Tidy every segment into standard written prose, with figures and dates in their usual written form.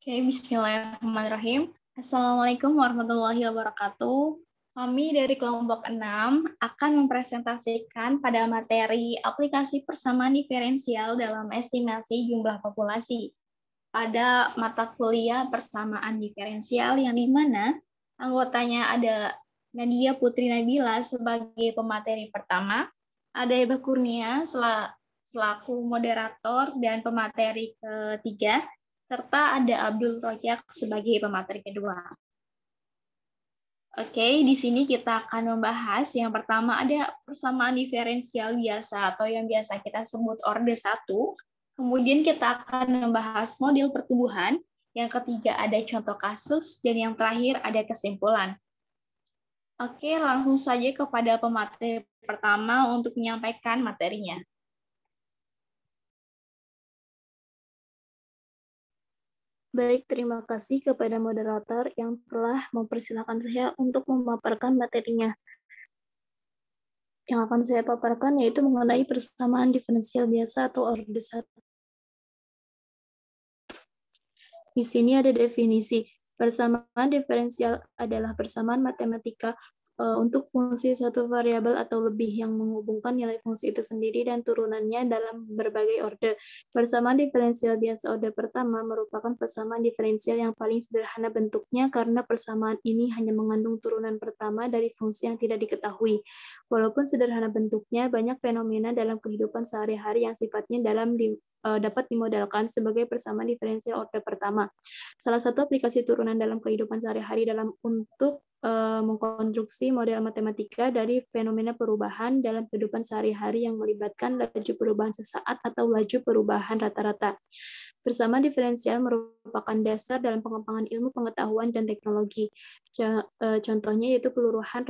Oke, bismillahirrahmanirrahim. Assalamualaikum warahmatullahi wabarakatuh. Kami dari kelompok 6 akan mempresentasikan pada materi aplikasi persamaan diferensial dalam estimasi jumlah populasi. Pada mata kuliah persamaan diferensial yang dimana anggotanya ada Nadia Putri Nabila sebagai pemateri pertama, ada Eba Kurnia selaku moderator dan pemateri ketiga, serta ada Abdul Rojak sebagai pemateri kedua. Oke, di sini kita akan membahas yang pertama ada persamaan diferensial biasa atau yang biasa kita sebut orde 1. Kemudian kita akan membahas model pertumbuhan, yang ketiga ada contoh kasus, dan yang terakhir ada kesimpulan. Oke, langsung saja kepada pemateri pertama untuk menyampaikan materinya. Baik, terima kasih kepada moderator yang telah mempersilahkan saya untuk memaparkan materinya. Yang akan saya paparkan yaitu mengenai persamaan diferensial biasa atau orde 1. Di sini ada definisi. Persamaan diferensial adalah persamaan matematika untuk fungsi suatu variabel atau lebih yang menghubungkan nilai fungsi itu sendiri dan turunannya dalam berbagai orde. Persamaan diferensial biasa orde pertama merupakan persamaan diferensial yang paling sederhana bentuknya karena persamaan ini hanya mengandung turunan pertama dari fungsi yang tidak diketahui. Walaupun sederhana bentuknya, banyak fenomena dalam kehidupan sehari-hari yang sifatnya dapat dimodelkan sebagai persamaan diferensial orde pertama. Salah satu aplikasi turunan dalam kehidupan sehari-hari untuk mengkonstruksi model matematika dari fenomena perubahan dalam kehidupan sehari-hari yang melibatkan laju perubahan sesaat atau laju perubahan rata-rata. Persamaan diferensial merupakan dasar dalam pengembangan ilmu pengetahuan dan teknologi. Contohnya yaitu peluruhan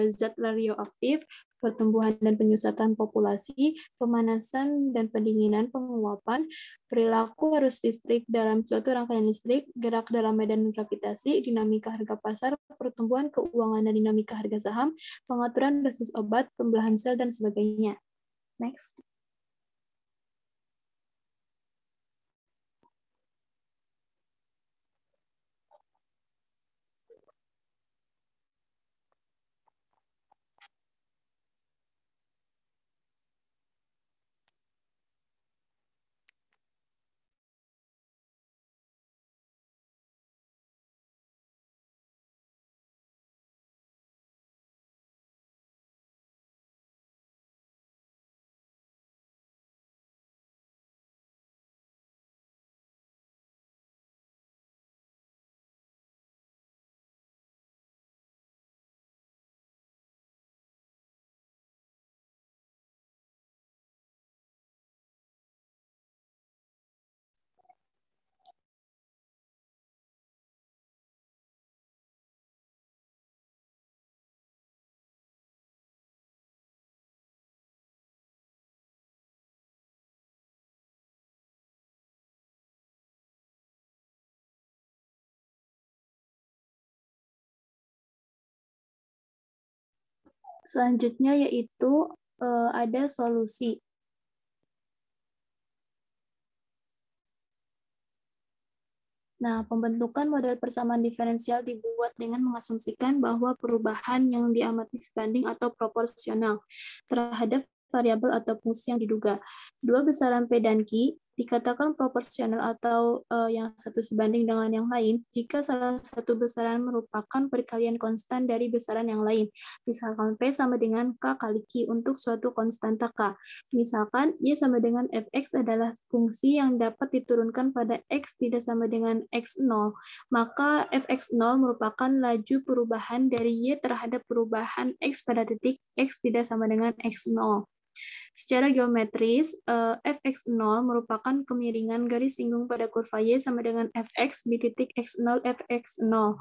zat radioaktif, pertumbuhan dan penyusatan populasi, pemanasan dan pendinginan, penguapan, perilaku arus listrik dalam suatu rangkaian listrik, gerak dalam medan gravitasi, dinamika harga pasar, pertumbuhan keuangan dan dinamika harga saham, pengaturan dosis obat, pembelahan sel, dan sebagainya. Next. Selanjutnya yaitu ada solusi. Nah, pembentukan model persamaan diferensial dibuat dengan mengasumsikan bahwa perubahan yang diamati sebanding atau proporsional terhadap variabel atau fungsi yang diduga. Dua besaran P dan Q dikatakan proporsional atau yang satu sebanding dengan yang lain jika salah satu besaran merupakan perkalian konstan dari besaran yang lain. Misalkan P sama dengan K kali Q untuk suatu konstanta K. Misalkan Y sama dengan Fx adalah fungsi yang dapat diturunkan pada X tidak sama dengan X0, maka Fx0 merupakan laju perubahan dari Y terhadap perubahan X pada titik X tidak sama dengan X0. Secara geometris, Fx0 merupakan kemiringan garis singgung pada kurva Y sama dengan Fx di titik X0 Fx0.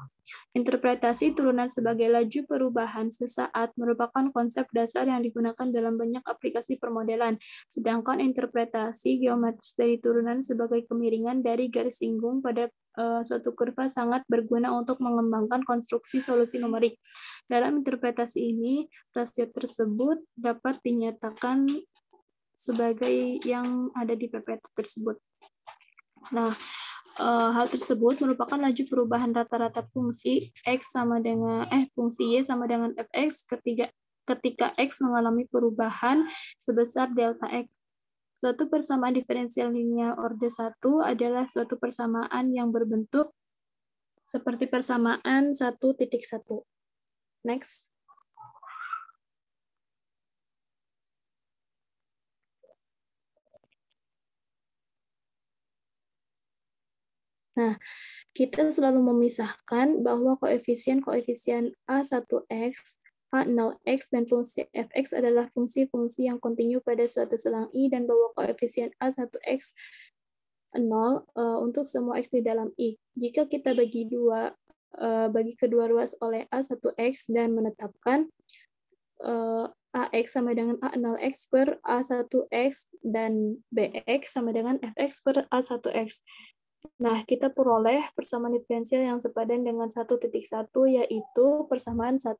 Interpretasi turunan sebagai laju perubahan sesaat merupakan konsep dasar yang digunakan dalam banyak aplikasi permodelan, sedangkan interpretasi geometris dari turunan sebagai kemiringan dari garis singgung pada suatu kurva sangat berguna untuk mengembangkan konstruksi solusi numerik. Dalam interpretasi ini, rasio tersebut dapat dinyatakan sebagai yang ada di PPT tersebut. Nah, Hal tersebut merupakan laju perubahan rata-rata fungsi fungsi y sama dengan fx ketika x mengalami perubahan sebesar delta x. Suatu persamaan diferensial linear orde 1 adalah suatu persamaan yang berbentuk seperti persamaan 1.1. Next. Nah, kita selalu memisahkan bahwa koefisien A1x, A0x, dan fungsi fx adalah fungsi-fungsi yang kontinu pada suatu selang I, dan bahwa koefisien A1x 0 untuk semua x di dalam I. Jika kita bagi kedua ruas oleh A1x dan menetapkan AX sama dengan A0x per A1x dan BX sama dengan Fx per A1x. Nah, kita peroleh persamaan diferensial yang sepadan dengan 1.1, yaitu persamaan 1.2.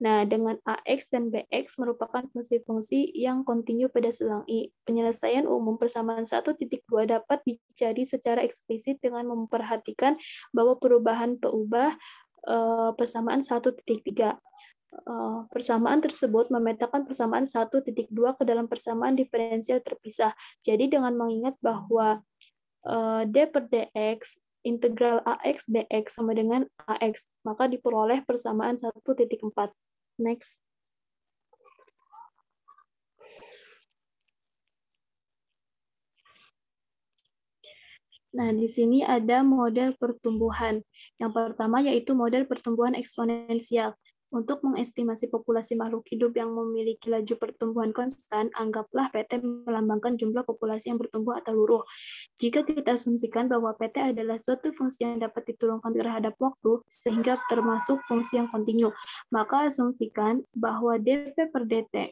Nah, dengan AX dan BX merupakan fungsi-fungsi yang kontinu pada selang I. Penyelesaian umum persamaan 1.2 dapat dicari secara eksplisit dengan memperhatikan bahwa perubahan peubah persamaan 1.3. Persamaan tersebut memetakan persamaan 1.2 ke dalam persamaan diferensial terpisah. Jadi dengan mengingat bahwa d per dx integral ax dx sama dengan ax, maka diperoleh persamaan 1.4. Next. Nah, di sini ada model pertumbuhan. Yang pertama yaitu model pertumbuhan eksponensial. Untuk mengestimasi populasi makhluk hidup yang memiliki laju pertumbuhan konstan, anggaplah PT melambangkan jumlah populasi yang bertumbuh atau luruh. Jika kita asumsikan bahwa PT adalah suatu fungsi yang dapat diturunkan terhadap waktu, sehingga termasuk fungsi yang kontinu, maka asumsikan bahwa dP per dt,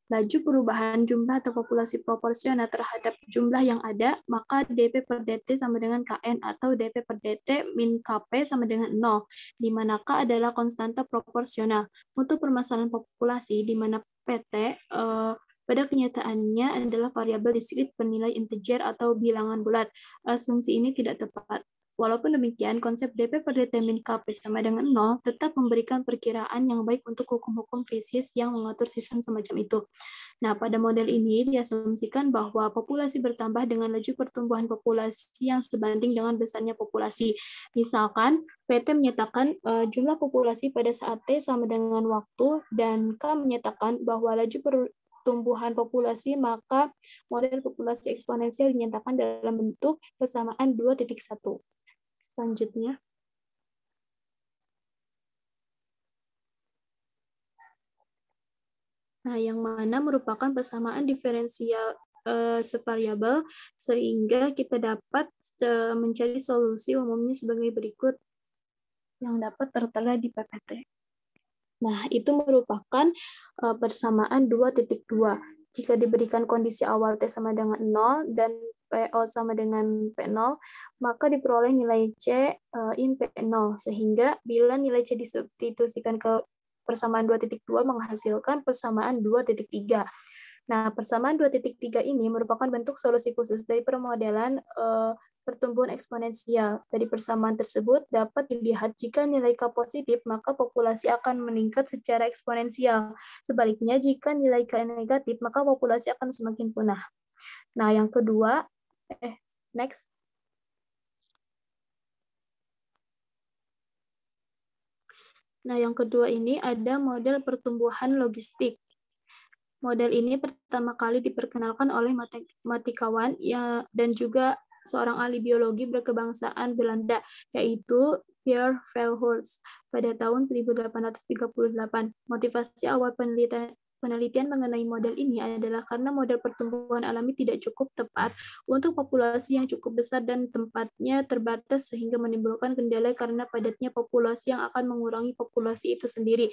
laju perubahan jumlah atau populasi proporsional terhadap jumlah yang ada, maka dP per dt sama dengan Kn atau dP per dt min Kp sama dengan 0, di mana K adalah konstanta proporsional. Untuk permasalahan populasi, di mana PT pada kenyataannya adalah variabel diskrit bernilai integer atau bilangan bulat. Asumsi ini tidak tepat. Walaupun demikian, konsep dP per dt min Kp sama dengan 0 tetap memberikan perkiraan yang baik untuk hukum-hukum fisis yang mengatur sistem semacam itu. Nah, pada model ini diasumsikan bahwa populasi bertambah dengan laju pertumbuhan populasi yang sebanding dengan besarnya populasi. Misalkan, PT menyatakan jumlah populasi pada saat T sama dengan waktu, dan K menyatakan bahwa laju pertumbuhan populasi, maka model populasi eksponensial dinyatakan dalam bentuk persamaan 2.1. Selanjutnya. Nah, yang mana merupakan persamaan diferensial sevariabel, sehingga kita dapat mencari solusi umumnya sebagai berikut yang dapat tertera di PPT. Nah, itu merupakan persamaan 2.2. Jika diberikan kondisi awal T sama dengan 0 dan PO sama dengan P0, maka diperoleh nilai C in P0, sehingga bila nilai C disubstitusikan ke persamaan 2.2 menghasilkan persamaan 2.3. Nah, persamaan 2.3 ini merupakan bentuk solusi khusus dari permodelan pertumbuhan eksponensial. Dari persamaan tersebut dapat dilihat jika nilai K positif, maka populasi akan meningkat secara eksponensial. Sebaliknya, jika nilai K negatif, maka populasi akan semakin punah. Nah, yang kedua, next. Nah, yang kedua ini ada model pertumbuhan logistik. Model ini pertama kali diperkenalkan oleh matematikawan dan juga seorang ahli biologi berkebangsaan Belanda, yaitu Pierre Verhulst pada tahun 1838. Motivasi awal penelitian mengenai model ini adalah karena model pertumbuhan alami tidak cukup tepat untuk populasi yang cukup besar dan tempatnya terbatas, sehingga menimbulkan kendala karena padatnya populasi yang akan mengurangi populasi itu sendiri.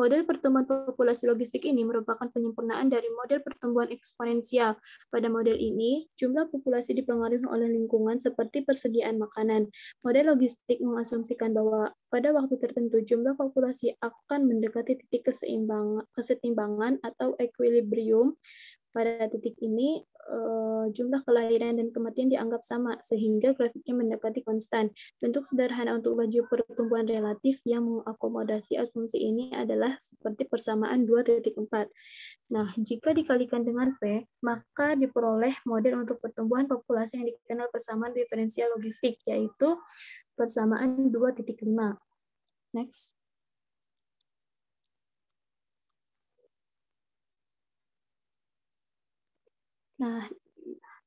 Model pertumbuhan populasi logistik ini merupakan penyempurnaan dari model pertumbuhan eksponensial. Pada model ini, jumlah populasi dipengaruhi oleh lingkungan seperti persediaan makanan. Model logistik mengasumsikan bahwa pada waktu tertentu jumlah populasi akan mendekati titik kesetimbangan atau equilibrium, Pada titik ini, jumlah kelahiran dan kematian dianggap sama, sehingga grafiknya mendekati konstan. Bentuk sederhana untuk laju pertumbuhan relatif yang mengakomodasi asumsi ini adalah seperti persamaan 2.4. Nah, jika dikalikan dengan P, maka diperoleh model untuk pertumbuhan populasi yang dikenal persamaan diferensial logistik, yaitu persamaan 2.5. Next. Nah,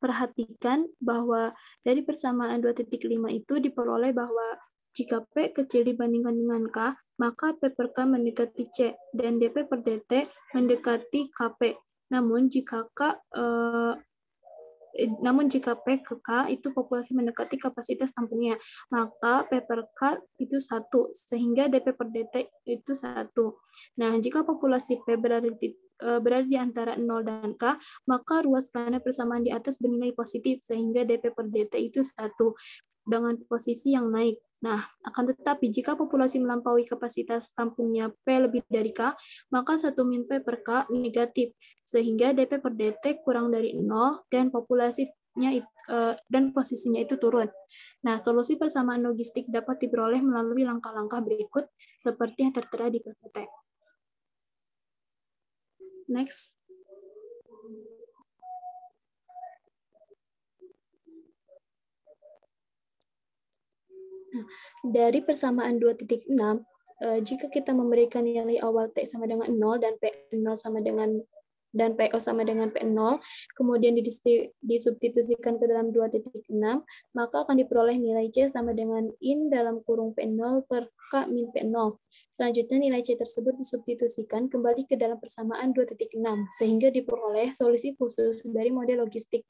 perhatikan bahwa dari persamaan 2.5 itu diperoleh bahwa jika P kecil dibandingkan dengan K, maka P per K mendekati C, dan DP per DT mendekati KP. Namun jika P ke K itu populasi mendekati kapasitas tampungnya, maka P per K itu 1, sehingga DP per DT itu 1. Nah, jika populasi P berada di antara 0 dan K, maka ruas karena persamaan di atas bernilai positif, sehingga DP per DT itu 1 dengan posisi yang naik. Nah, akan tetapi jika populasi melampaui kapasitas tampungnya P lebih dari K, maka 1 min P per K negatif, sehingga DP per DT kurang dari 0 dan posisinya itu turun. Nah, solusi persamaan logistik dapat diperoleh melalui langkah-langkah berikut seperti yang tertera di PPT. Next. Dari persamaan 2.6, jika kita memberikan nilai awal T sama dengan 0 dan P0 sama dengan dan PO sama dengan P0, kemudian disubstitusikan ke dalam 2.6, maka akan diperoleh nilai C sama dengan in dalam kurung P0 per K min P0. Selanjutnya nilai C tersebut disubstitusikan kembali ke dalam persamaan 2.6, sehingga diperoleh solusi khusus dari model logistik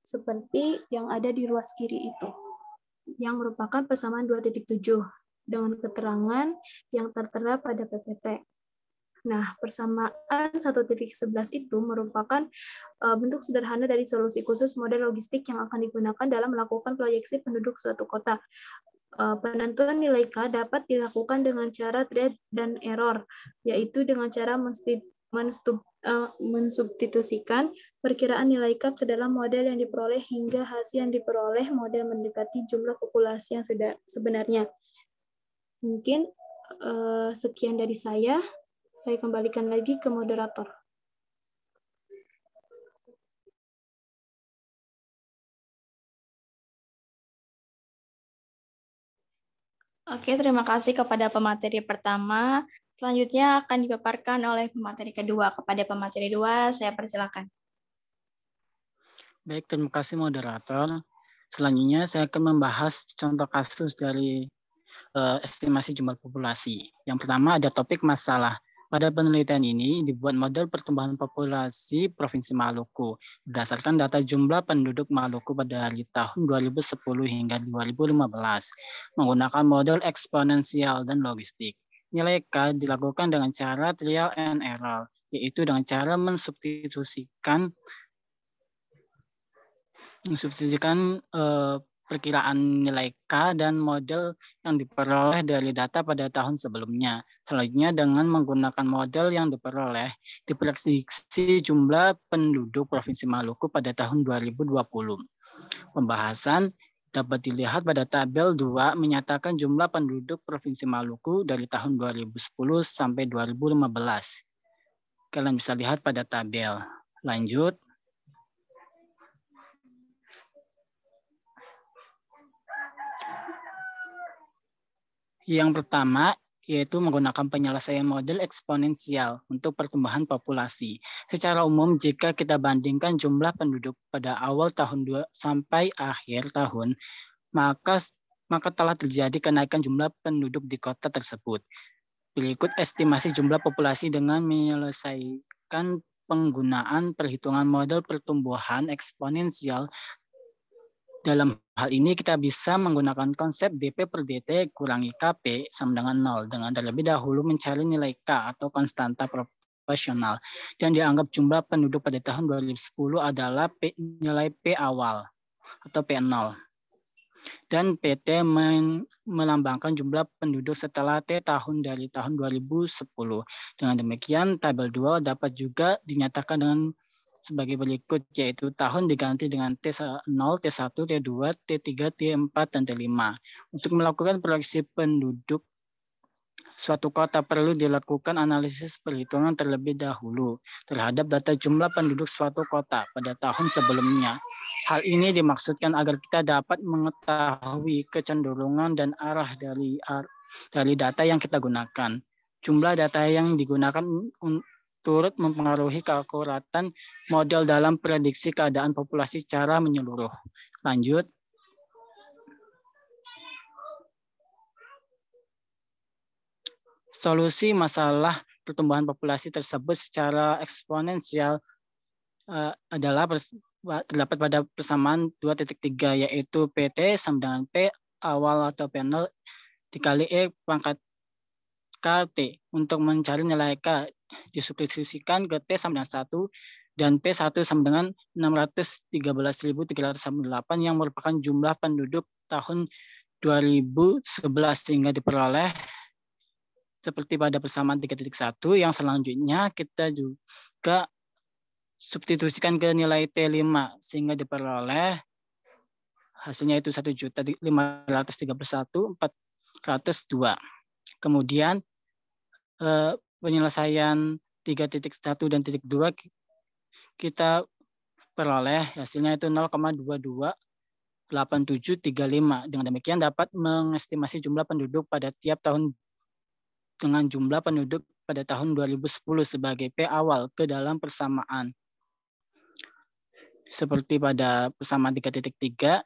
seperti yang ada di ruas kiri itu, yang merupakan persamaan 2.7 dengan keterangan yang tertera pada PPT. Nah, persamaan 1.11 itu merupakan bentuk sederhana dari solusi khusus model logistik yang akan digunakan dalam melakukan proyeksi penduduk suatu kota. Penentuan nilai K dapat dilakukan dengan cara trial dan error, yaitu dengan cara mensubstitusikan perkiraan nilai K ke dalam model yang diperoleh hingga hasil yang diperoleh model mendekati jumlah populasi yang sebenarnya. Mungkin sekian dari saya kembalikan lagi ke moderator. Oke, terima kasih kepada pemateri pertama. Selanjutnya akan dipaparkan oleh pemateri kedua. Kepada pemateri 2, saya persilakan. Baik, terima kasih moderator. Selanjutnya saya akan membahas contoh kasus dari estimasi jumlah populasi. Yang pertama ada topik masalah. Pada penelitian ini dibuat model pertumbuhan populasi Provinsi Maluku berdasarkan data jumlah penduduk Maluku pada dari tahun 2010 hingga 2015 menggunakan model eksponensial dan logistik. Nilai K dilakukan dengan cara trial and error, yaitu dengan cara mensubstitusikan perkiraan nilai K dan model yang diperoleh dari data pada tahun sebelumnya. Selanjutnya dengan menggunakan model yang diperoleh, diprediksi jumlah penduduk Provinsi Maluku pada tahun 2020. Pembahasan dapat dilihat pada tabel 2 menyatakan jumlah penduduk Provinsi Maluku dari tahun 2010 sampai 2015. Kalian bisa lihat pada tabel. Lanjut. Yang pertama, yaitu menggunakan penyelesaian model eksponensial untuk pertumbuhan populasi. Secara umum, jika kita bandingkan jumlah penduduk pada awal tahun sampai akhir tahun, maka telah terjadi kenaikan jumlah penduduk di kota tersebut. Berikut estimasi jumlah populasi dengan menyelesaikan penggunaan perhitungan model pertumbuhan eksponensial. Dalam hal ini kita bisa menggunakan konsep DP per DT kurangi KP sama dengan 0 dengan terlebih dahulu mencari nilai K atau konstanta proporsional yang dianggap jumlah penduduk pada tahun 2010 adalah nilai P awal atau P0. Dan PT melambangkan jumlah penduduk setelah T tahun dari tahun 2010. Dengan demikian tabel 2 dapat juga dinyatakan dengan sebagai berikut, yaitu tahun diganti dengan T0, T1, T2, T3, T4, dan T5. Untuk melakukan proyeksi penduduk suatu kota perlu dilakukan analisis perhitungan terlebih dahulu terhadap data jumlah penduduk suatu kota pada tahun sebelumnya. Hal ini dimaksudkan agar kita dapat mengetahui kecenderungan dan arah dari data yang kita gunakan. Jumlah data yang digunakan turut mempengaruhi keakuratan model dalam prediksi keadaan populasi secara menyeluruh. Lanjut. Solusi masalah pertumbuhan populasi tersebut secara eksponensial adalah terdapat pada persamaan 2.3, yaitu PT sama dengan P awal atau P0 dikali E pangkat KT. Untuk mencari nilai K disubstitusikan ke T sama dengan 1 dan P1 sama dengan 613.308 yang merupakan jumlah penduduk tahun 2011 sehingga diperoleh seperti pada persamaan 3.1. Yang selanjutnya kita juga substitusikan ke nilai T5 sehingga diperoleh hasilnya itu 1.531.402. Kemudian penyelesaian 3.1 dan 3.2 kita peroleh hasilnya itu 0,228735. Dengan demikian dapat mengestimasi jumlah penduduk pada tiap tahun dengan jumlah penduduk pada tahun 2010 sebagai P awal ke dalam persamaan. Seperti pada persamaan 3.3,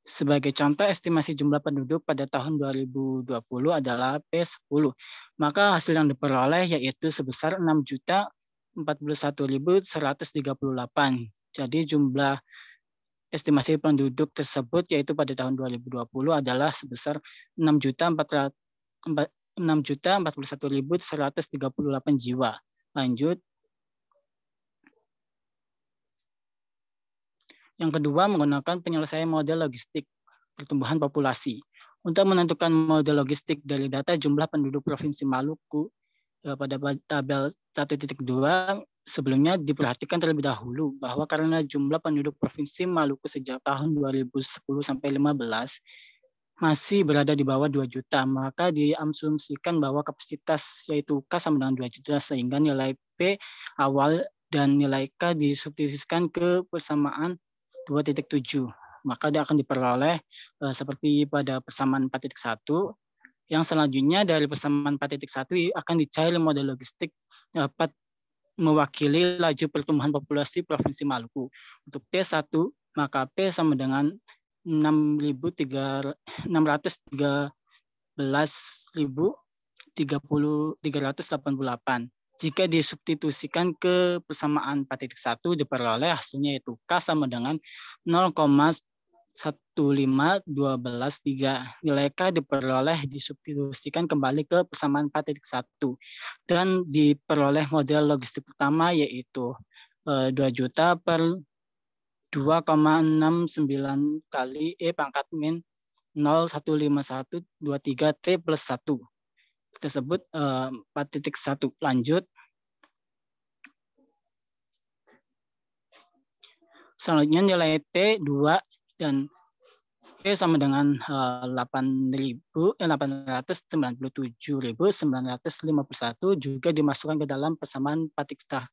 sebagai contoh estimasi jumlah penduduk pada tahun 2020 adalah P10. Maka hasil yang diperoleh yaitu sebesar 6.041.138. Jadi jumlah estimasi penduduk tersebut yaitu pada tahun 2020 adalah sebesar 6.041.138 jiwa. Lanjut. Yang kedua, menggunakan penyelesaian model logistik pertumbuhan populasi. Untuk menentukan model logistik dari data jumlah penduduk Provinsi Maluku pada tabel 1.2, sebelumnya diperhatikan terlebih dahulu bahwa karena jumlah penduduk Provinsi Maluku sejak tahun 2010 sampai 15 masih berada di bawah 2 juta, maka diasumsikan bahwa kapasitas yaitu K sama dengan 2 juta, sehingga nilai P awal dan nilai K disubstitusikan ke persamaan 2.7. Maka dia akan diperoleh seperti pada persamaan 4.1. Yang selanjutnya dari persamaan 4.1 akan dicari model logistik dapat mewakili laju pertumbuhan populasi Provinsi Maluku. Untuk T1, maka P sama dengan 613.388. Jika disubstitusikan ke persamaan 4.1 diperoleh hasilnya yaitu K sama dengan 0,15123. Nilai K diperoleh disubstitusikan kembali ke persamaan 4.1 dan diperoleh model logistik pertama yaitu 2 juta per 2,69 kali E pangkat min 0,15123 T plus 1. Tersebut 4.1. Lanjut. Selanjutnya nilai T2 dan P sama dengan 897.951 juga dimasukkan ke dalam persamaan 4.1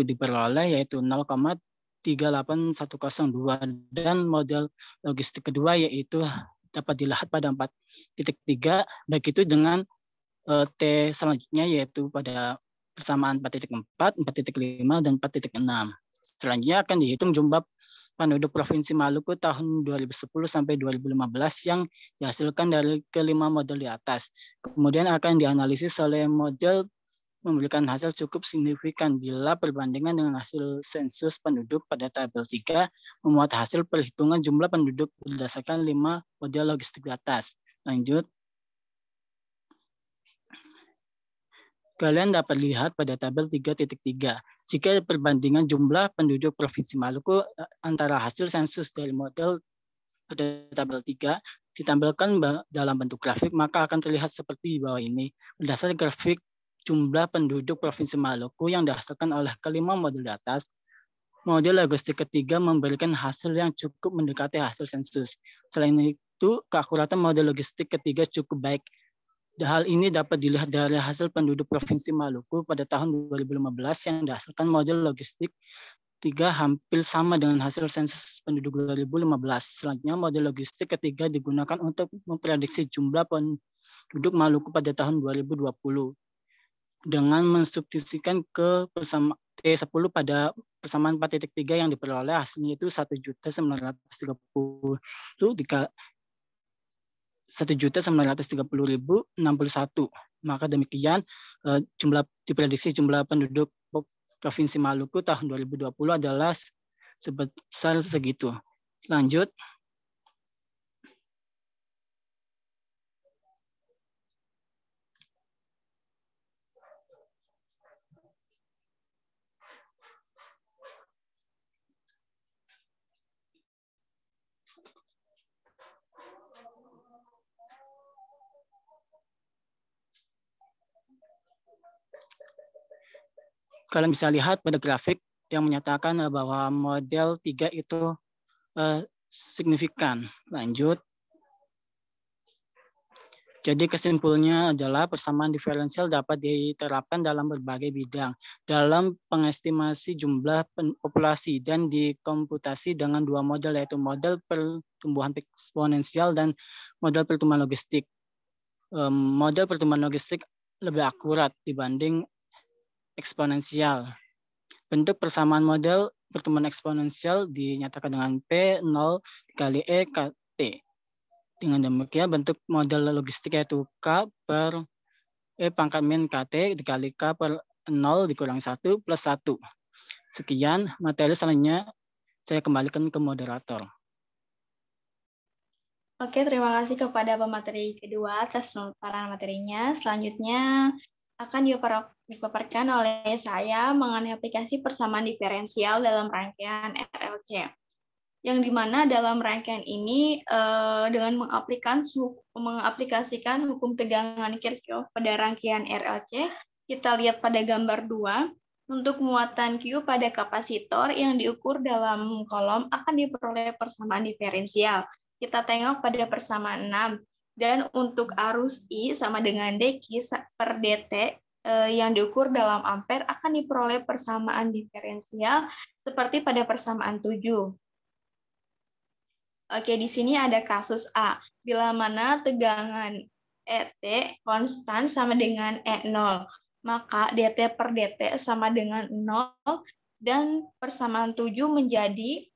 diperoleh yaitu 0,38102 dan model logistik kedua yaitu dapat dilihat pada 4.3, baik itu dengan T selanjutnya yaitu pada persamaan 4.4, 4.5, dan 4.6. Selanjutnya akan dihitung jumlah penduduk Provinsi Maluku tahun 2010 sampai 2015 yang dihasilkan dari kelima model di atas. Kemudian akan dianalisis oleh model memberikan hasil cukup signifikan bila perbandingan dengan hasil sensus penduduk pada tabel 3 memuat hasil perhitungan jumlah penduduk berdasarkan 5 model logistik di atas. Lanjut. Kalian dapat lihat pada tabel 3.3. Jika perbandingan jumlah penduduk Provinsi Maluku antara hasil sensus dari model pada tabel 3 ditampilkan dalam bentuk grafik, maka akan terlihat seperti di bawah ini. Berdasarkan grafik jumlah penduduk Provinsi Maluku yang dihasilkan oleh kelima model di atas, model logistik ketiga memberikan hasil yang cukup mendekati hasil sensus. Selain itu, keakuratan model logistik ketiga cukup baik. Hal ini dapat dilihat dari hasil penduduk Provinsi Maluku pada tahun 2015 yang dihasilkan model logistik 3 hampir sama dengan hasil sensus penduduk 2015. Selanjutnya, model logistik ketiga digunakan untuk memprediksi jumlah penduduk Maluku pada tahun 2020 dengan mensubstitusikan ke persamaan T10 pada persamaan 4.3 yang diperoleh hasilnya itu 1.930.000 1.930.061. Maka demikian jumlah diprediksi jumlah penduduk Provinsi Maluku tahun 2020 adalah sebesar segitu. Lanjut. Kalian bisa lihat pada grafik yang menyatakan bahwa model 3 itu signifikan. Lanjut. Jadi kesimpulannya adalah persamaan diferensial dapat diterapkan dalam berbagai bidang. Dalam pengestimasi jumlah populasi dan dikomputasi dengan dua model, yaitu model pertumbuhan eksponensial dan model pertumbuhan logistik. Model pertumbuhan logistik lebih akurat dibanding eksponensial. Bentuk persamaan model pertumbuhan eksponensial dinyatakan dengan P0 dikali E KT. Dengan demikian bentuk model logistik yaitu K per E pangkat min KT dikali K per 0 dikurangi 1 plus 1. Sekian materi, selanjutnya saya kembalikan ke moderator. Oke, terima kasih kepada pemateri kedua atas pemaparan materinya. Selanjutnya akan dipaparkan oleh saya mengenai aplikasi persamaan diferensial dalam rangkaian RLC. Yang dimana dalam rangkaian ini dengan mengaplikasikan hukum tegangan Kirchhoff pada rangkaian RLC, kita lihat pada gambar 2, untuk muatan Q pada kapasitor yang diukur dalam kolom akan diperoleh persamaan diferensial. Kita tengok pada persamaan 6. Dan untuk arus I sama dengan dq per dt yang diukur dalam ampere akan diperoleh persamaan diferensial seperti pada persamaan 7. Oke, di sini ada kasus A. Bila mana tegangan ET konstan sama dengan E0, maka dt per dt sama dengan 0 dan persamaan 7 menjadi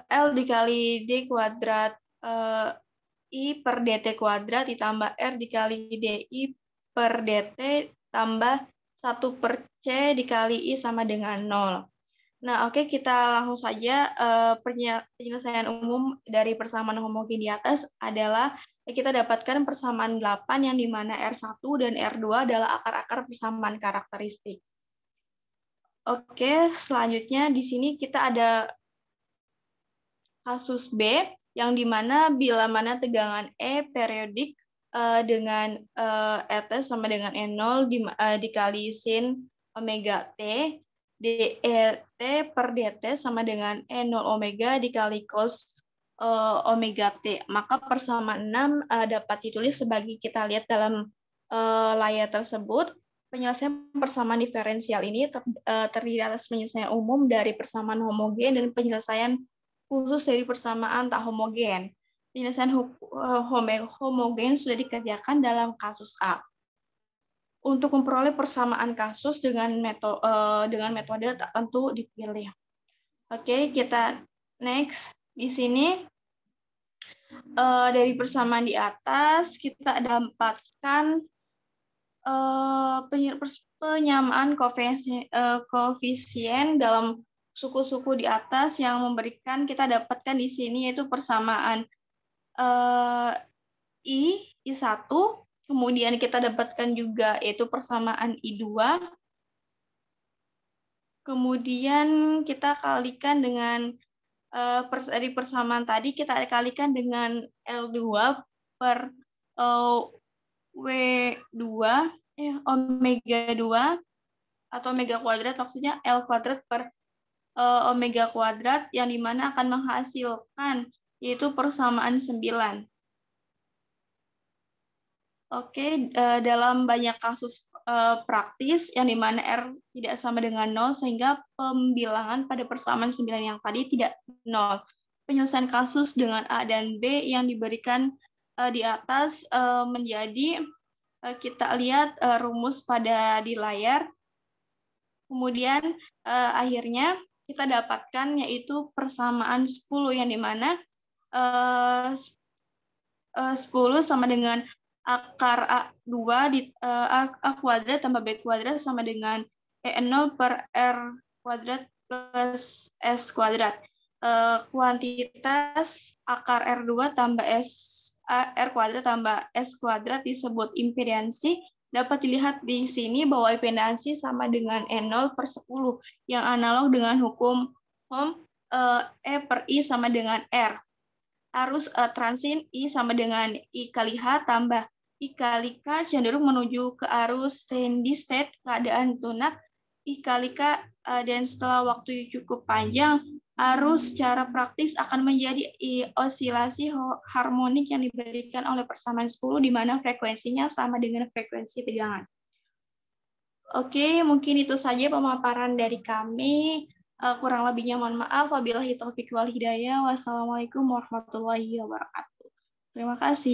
L dikali D kuadrat I per dt kuadrat ditambah R dikali DI per dt tambah 1 per C dikali I sama dengan 0. Nah, oke, kita langsung saja penyelesaian umum dari persamaan homogen di atas adalah kita dapatkan persamaan 8 yang dimana R1 dan R2 adalah akar-akar persamaan karakteristik. Oke, selanjutnya di sini kita ada kasus B, yang dimana bila mana tegangan E periodik dengan ET sama dengan E0 dikali sin omega T, DET per dt sama dengan E0 omega dikali cos omega T. Maka persamaan 6 dapat ditulis sebagai kita lihat dalam layar tersebut. Penyelesaian persamaan diferensial ini terdiri atas penyelesaian umum dari persamaan homogen dan penyelesaian khusus dari persamaan tak homogen. Penyelesaian homogen sudah dikerjakan dalam kasus A. Untuk memperoleh persamaan kasus dengan metode tertentu dipilih. Oke, kita next. Di sini dari persamaan di atas kita dapatkan penyamaan koefisien dalam suku-suku di atas yang memberikan kita dapatkan di sini yaitu persamaan I1, kemudian kita dapatkan juga yaitu persamaan I2, kemudian kita kalikan dengan dari persamaan tadi kita kalikan dengan L2 per W2, omega 2 atau omega kuadrat, maksudnya L kuadrat per omega kuadrat, yang dimana akan menghasilkan yaitu persamaan 9. Oke, dalam banyak kasus praktis yang dimana R tidak sama dengan 0, sehingga pembilangan pada persamaan 9 yang tadi tidak 0. Penyelesaian kasus dengan A dan B yang diberikan di atas menjadi, kita lihat rumus di layar. Kemudian akhirnya kita dapatkan yaitu persamaan 10, yang dimana 10 sama dengan akar A2 A kuadrat tambah B kuadrat sama dengan E0 per R kuadrat plus S kuadrat. Kuantitas akar R2 tambah R kuadrat tambah S kuadrat disebut impedansi. Dapat dilihat di sini bahwa impedansi sama dengan E0 per 10, yang analog dengan hukum E per I sama dengan R. Arus transit I sama dengan I kali H tambah I kali K cenderung menuju ke arus steady state, keadaan lunak, I kali K, dan setelah waktu cukup panjang, arus secara praktis akan menjadi osilasi harmonik yang diberikan oleh persamaan 10, di mana frekuensinya sama dengan frekuensi tegangan. Oke, mungkin itu saja pemaparan dari kami. Kurang lebihnya mohon maaf. Wabillahi taufiq wal hidayah. Wassalamualaikum warahmatullahi wabarakatuh. Terima kasih.